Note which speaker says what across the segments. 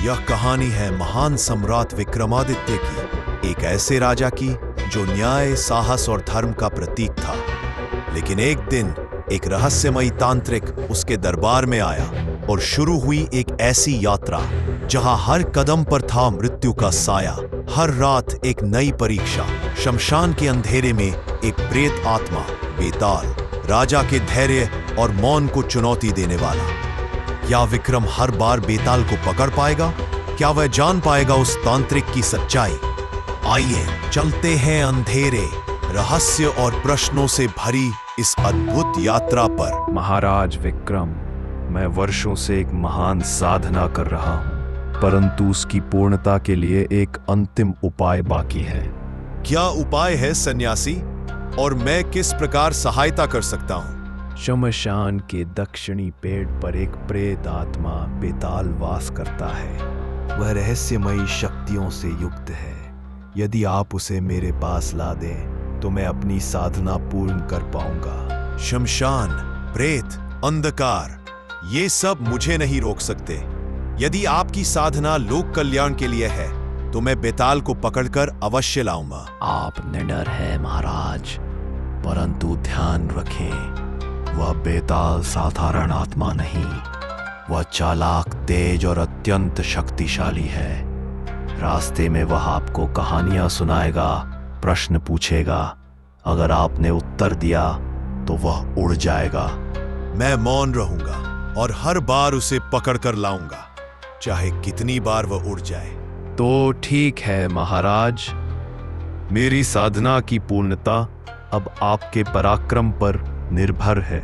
Speaker 1: यह कहानी है महान सम्राट विक्रमादित्य की, एक ऐसे राजा की जो न्याय, साहस और धर्म का प्रतीक था। लेकिन एक दिन एक रहस्यमयी तांत्रिक उसके दरबार में आया और शुरू हुई एक ऐसी यात्रा जहां हर कदम पर था मृत्यु का साया। हर रात एक नई परीक्षा। शमशान के अंधेरे में एक प्रेत आत्मा बेताल, राजा के धैर्य और मौन को चुनौती देने वाला। क्या विक्रम हर बार बेताल को पकड़ पाएगा? क्या वह जान पाएगा उस तांत्रिक की सच्चाई? आइए चलते हैं अंधेरे, रहस्य और प्रश्नों से भरी इस अद्भुत यात्रा पर।
Speaker 2: महाराज विक्रम, मैं वर्षों से एक महान साधना कर रहा हूं, परंतु उसकी पूर्णता के लिए एक अंतिम उपाय बाकी है।
Speaker 1: क्या उपाय है सन्यासी, और मैं किस प्रकार सहायता कर सकता हूं?
Speaker 2: शमशान के दक्षिणी पेड़ पर एक प्रेत आत्मा बेताल वास करता है। वह रहस्यमयी शक्तियों से युक्त है। यदि आप उसे मेरे पास ला दें तो मैं अपनी साधना पूर्ण कर पाऊंगा।
Speaker 1: शमशान, प्रेत, अंधकार, ये सब मुझे नहीं रोक सकते। यदि आपकी साधना लोक कल्याण के लिए है तो मैं बेताल को पकड़कर अवश्य लाऊंगा।
Speaker 2: आप निडर हैं महाराज, परंतु ध्यान रखें, वह बेताल साधारण आत्मा नहीं, वह चालाक, तेज और अत्यंत शक्तिशाली है। रास्ते में वह आपको कहानियां सुनाएगा, प्रश्न पूछेगा। अगर आपने उत्तर दिया तो वह उड़ जाएगा।
Speaker 1: मैं मौन रहूंगा और हर बार उसे पकड़कर लाऊंगा, चाहे कितनी बार वह उड़ जाए।
Speaker 2: तो ठीक है महाराज, मेरी साधना की पूर्णता अब आपके पराक्रम पर निर्भर है।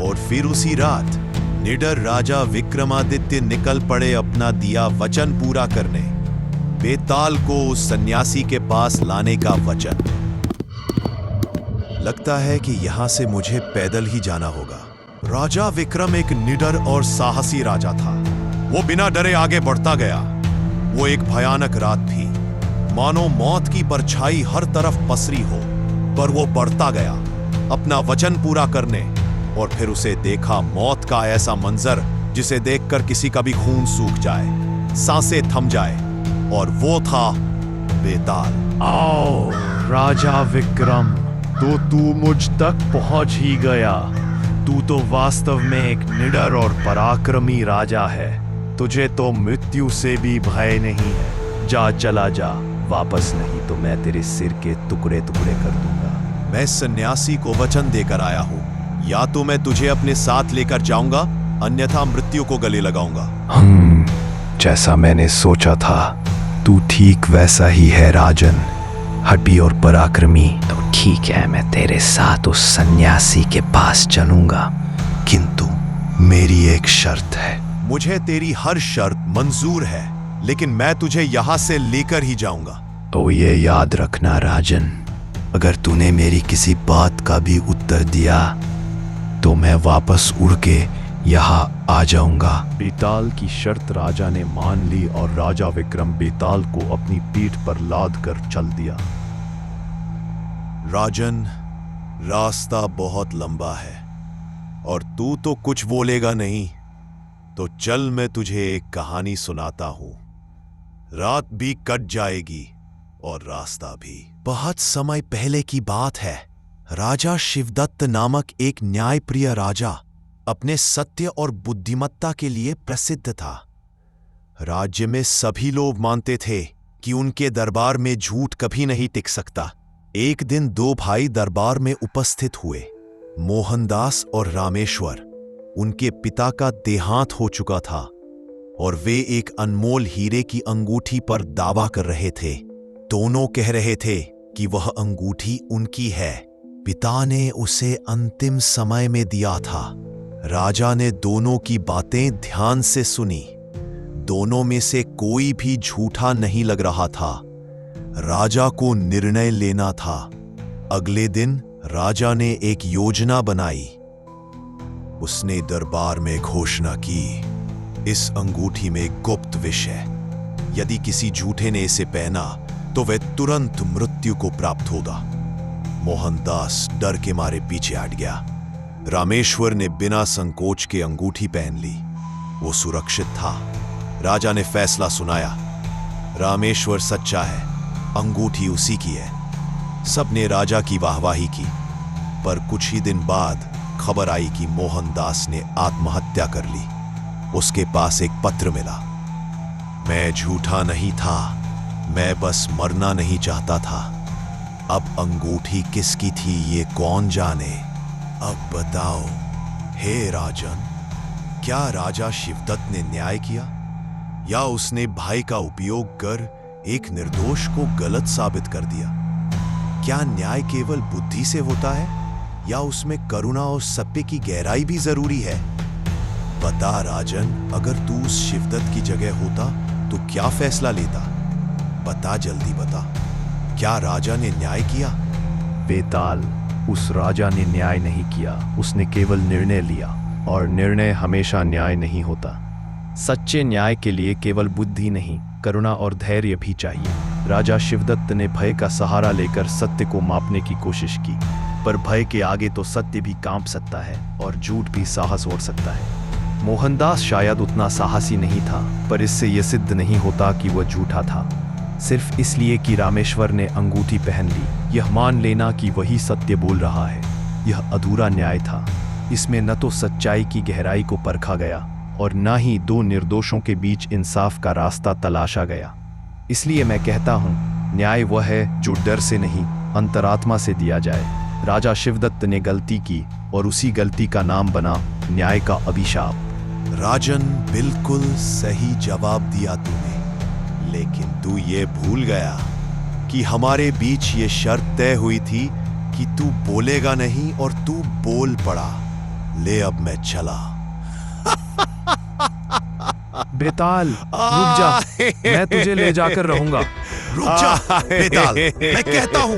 Speaker 1: और फिर उसी रात निडर राजा विक्रमादित्य निकल पड़े अपना दिया वचन पूरा करने, बेताल को उस सन्यासी के पास लाने का वचन। लगता है कि यहां से मुझे पैदल ही जाना होगा। राजा विक्रम एक निडर और साहसी राजा था। वो बिना डरे आगे बढ़ता गया। वो एक भयानक रात थी, मानो मौत की परछाई हर तरफ पसरी हो, पर वो बढ़ता गया अपना वचन पूरा करने। और फिर उसे देखा मौत का ऐसा मंजर जिसे देखकर किसी का भी खून सूख जाए, सांसें थम जाए, और वो था बेताल।
Speaker 2: आओ राजा विक्रम, तो तू मुझ तक पहुंच ही गया। तू तो वास्तव में एक निडर और पराक्रमी राजा है। तुझे तो मृत्यु से भी भय नहीं है। जा, चला जा, वापस नहीं तो मैं तेरे सिर के टुकड़े टुकड़े कर दूंगा।
Speaker 1: मैं सन्यासी को वचन देकर आया हूं, या तो मैं तुझे अपने साथ लेकर जाऊंगा, अन्यथा मृत्यु को गले लगाऊंगा।
Speaker 2: जैसा मैंने सोचा था, तू ठीक वैसा ही है राजन, हड्डी और पराक्रमी। तो ठीक है, मैं तेरे साथ उस सन्यासी के पास चलूंगा, किंतु मेरी एक शर्त है।
Speaker 1: मुझे तेरी हर शर्त मंजूर है, लेकिन मैं तुझे यहां से लेकर ही जाऊंगा।
Speaker 2: तो ये याद रखना राजन, अगर तूने मेरी किसी बात का भी उत्तर दिया तो मैं वापस उड़ के यहाँ आ जाऊंगा। बेताल की शर्त राजा ने मान ली और राजा विक्रम बेताल को अपनी पीठ पर लाद कर चल दिया।
Speaker 1: राजन, रास्ता बहुत लंबा है और तू तो कुछ बोलेगा नहीं, तो चल मैं तुझे एक कहानी सुनाता हूं। रात भी कट जाएगी और रास्ता भी। बहुत समय पहले की बात है। राजा शिवदत्त नामक एक न्यायप्रिय राजा अपने सत्य और बुद्धिमत्ता के लिए प्रसिद्ध था। राज्य में सभी लोग मानते थे कि उनके दरबार में झूठ कभी नहीं टिक सकता। एक दिन दो भाई दरबार में उपस्थित हुए, मोहनदास और रामेश्वर। उनके पिता का देहांत हो चुका था और वे एक अनमोल हीरे की अंगूठी पर दावा कर रहे थे। दोनों कह रहे थे कि वह अंगूठी उनकी है। पिता ने उसे अंतिम समय में दिया था। राजा ने दोनों की बातें ध्यान से सुनी। दोनों में से कोई भी झूठा नहीं लग रहा था। राजा को निर्णय लेना था। अगले दिन राजा ने एक योजना बनाई। उसने दरबार में घोषणा की, इस अंगूठी में गुप्त विष है। यदि किसी झूठे ने इसे पहना तो वह तुरंत मृत्यु को प्राप्त होगा। मोहनदास डर के मारे पीछे हट गया। रामेश्वर ने बिना संकोच के अंगूठी पहन ली। वो सुरक्षित था। राजा ने फैसला सुनाया। रामेश्वर सच्चा है, अंगूठी उसी की है। सबने राजा की वाहवाही की, पर कुछ ही दिन बाद खबर आई कि मोहनदास ने आत्महत्या कर ली। उसके पास एक पत्र मिला। मैं झूठा नहीं था, मैं बस मरना नहीं चाहता था। अब अंगूठी किसकी थी ये कौन जाने। अब बताओ हे राजन, क्या राजा शिवदत्त ने न्याय किया, या उसने भाई का उपयोग कर एक निर्दोष को गलत साबित कर दिया? क्या न्याय केवल बुद्धि से होता है, या उसमें करुणा और सत्य की गहराई भी जरूरी है? बता राजन, अगर तू उस शिवदत्त की जगह होता तो क्या फैसला लेता? बता, जल्दी बता। क्या राजा ने न्याय किया?
Speaker 2: बेताल, उस राजा ने न्याय नहीं किया, उसने केवल निर्णय लिया, और निर्णय हमेशा न्याय नहीं होता। सच्चे न्याय के लिए केवल बुद्धि नहीं, करुणा और धैर्य भी चाहिए। राजा शिवदत्त ने भय का सहारा लेकर सत्य को मापने की कोशिश की, पर भय के आगे तो सत्य भी कांप सकता है और झूठ भी साहस ओढ़ सकता है। मोहनदास शायद उतना साहसी नहीं था, पर इससे यह सिद्ध नहीं होता कि वह झूठा था। सिर्फ इसलिए कि रामेश्वर ने अंगूठी पहन ली, यह मान लेना कि वही सत्य बोल रहा है, यह अधूरा न्याय था। इसमें न तो सच्चाई की गहराई को परखा गया और न ही दो निर्दोषों के बीच इंसाफ का रास्ता तलाशा गया। इसलिए मैं कहता हूँ, न्याय वह है जो डर से नहीं, अंतरात्मा से दिया जाए। राजा शिवदत्त ने गलती की और उसी गलती का नाम बना न्याय का अभिशाप।
Speaker 1: राजन, बिल्कुल सही जवाब दिया तूने, लेकिन तू ये भूल गया कि हमारे बीच ये शर्त तय हुई थी कि तू बोलेगा नहीं, और तू बोल पड़ा। ले, अब मैं चला।
Speaker 2: बेताल, रुक जा, मैं तुझे ले जाकर रहूंगा।
Speaker 1: रुक जा बेताल, मैं कहता हूं,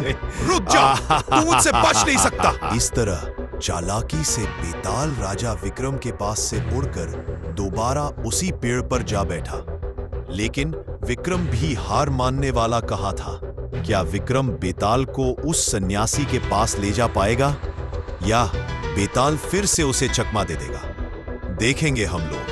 Speaker 1: रुक जा, तू मुझसे बच नहीं सकता। इस तरह चालाकी से बेताल राजा विक्रम के पास से उड़कर दोबारा उसी पेड़ पर जा बैठा। लेकिन विक्रम भी हार मानने वाला कहा था। क्या विक्रम बेताल को उस सन्यासी के पास ले जा पाएगा, या बेताल फिर से उसे चकमा दे देगा? देखेंगे हम लोग।